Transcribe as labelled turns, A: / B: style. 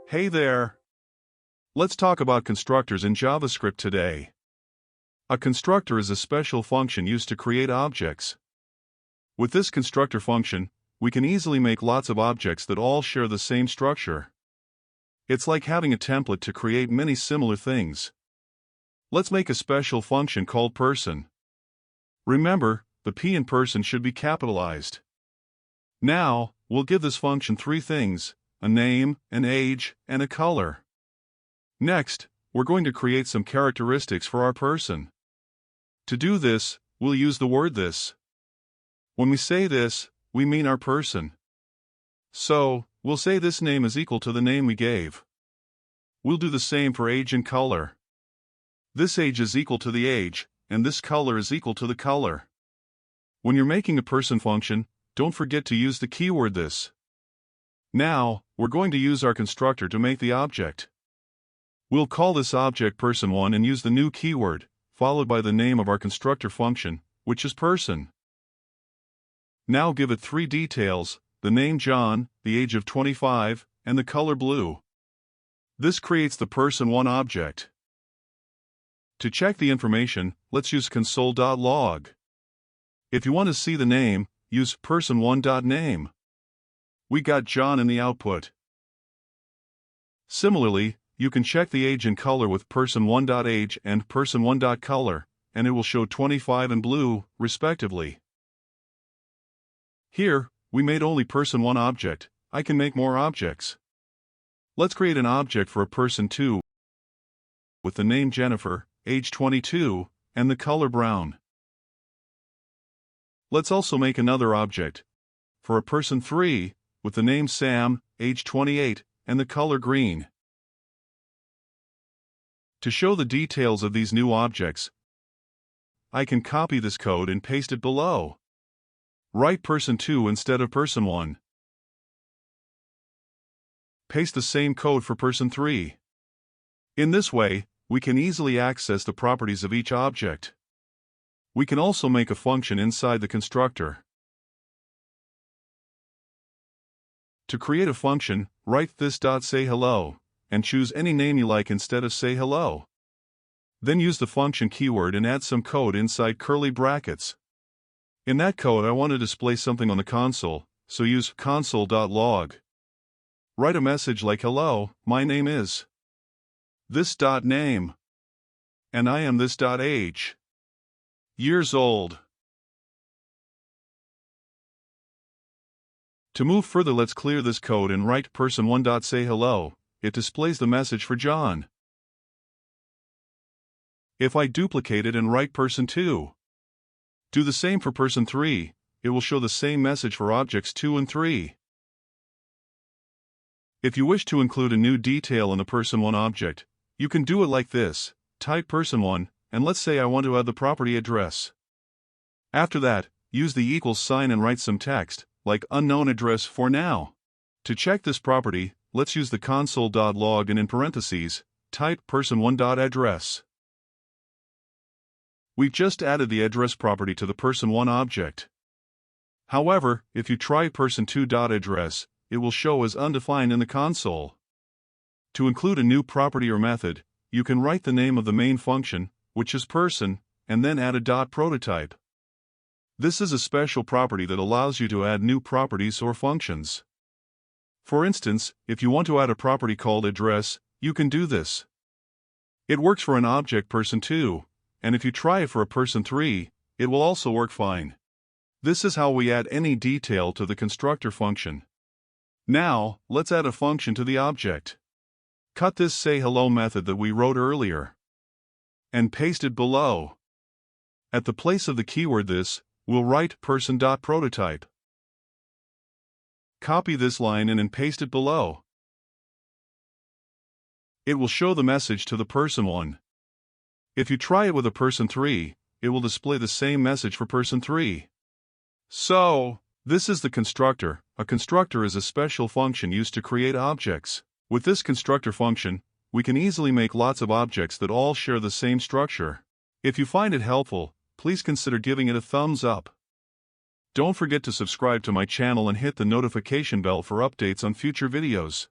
A: Hey there! Let's talk about constructors in JavaScript today. A constructor is a special function used to create objects. With this constructor function, we can easily make lots of objects that all share the same structure. It's like having a template to create many similar things. Let's make a special function called person. Remember, the P in person should be capitalized. Now, we'll give this function three things: a name, an age, and a color. Next, we're going to create some characteristics for our person. To do this, we'll use the word this. When we say this, we mean our person. So, we'll say this name is equal to the name we gave. We'll do the same for age and color. This age is equal to the age, and this color is equal to the color. When you're making a person function, don't forget to use the keyword this. Now, we're going to use our constructor to make the object. We'll call this object person1 and use the new keyword, followed by the name of our constructor function, which is person. Now give it three details: the name John, the age of 25, and the color blue. This creates the person1 object. To check the information, let's use console.log. If you want to see the name, use person1.name. We got John in the output. Similarly, you can check the age and color with person1.age and person1.color, and it will show 25 and blue, respectively. Here, we made only person1 object. I can make more objects. Let's create an object for a person2 with the name Jennifer, age 22, and the color brown. Let's also make another object for a person3 with the name Sam, age 28, and the color green. To show the details of these new objects, I can copy this code and paste it below. Write person2 instead of person1. Paste the same code for person3. In this way, we can easily access the properties of each object. We can also make a function inside the constructor. To create a function, write this.sayHello, and choose any name you like instead of say hello. Then use the function keyword and add some code inside curly brackets. In that code, I want to display something on the console, so use console.log. Write a message like hello, my name is this.name, and I am this.age. Years old. To move further, let's clear this code and write person1.sayHello. It displays the message for John. If I duplicate it and write person2, do the same for person3, it will show the same message for objects 2 and 3. If you wish to include a new detail in the person1 object, you can do it like this: type person1, and let's say I want to add the property address. After that, use the equals sign and write some text, like unknown address for now. To check this property, let's use the console.log and in parentheses, type person1.address. We've just added the address property to the person1 object. However, if you try person2.address, it will show as undefined in the console. To include a new property or method, you can write the name of the main function, which is person, and then add a .prototype. This is a special property that allows you to add new properties or functions. For instance, if you want to add a property called address, you can do this. It works for an object person2, and if you try it for a person3, it will also work fine. This is how we add any detail to the constructor function. Now, let's add a function to the object. Cut this sayHello method that we wrote earlier and paste it below. At the place of the keyword this, we'll write person.prototype. Copy this line and paste it below. It will show the message to the person1. If you try it with a person3, it will display the same message for person3. So, this is the constructor. A constructor is a special function used to create objects. With this constructor function, we can easily make lots of objects that all share the same structure. If you find it helpful, please consider giving it a thumbs up. Don't forget to subscribe to my channel and hit the notification bell for updates on future videos.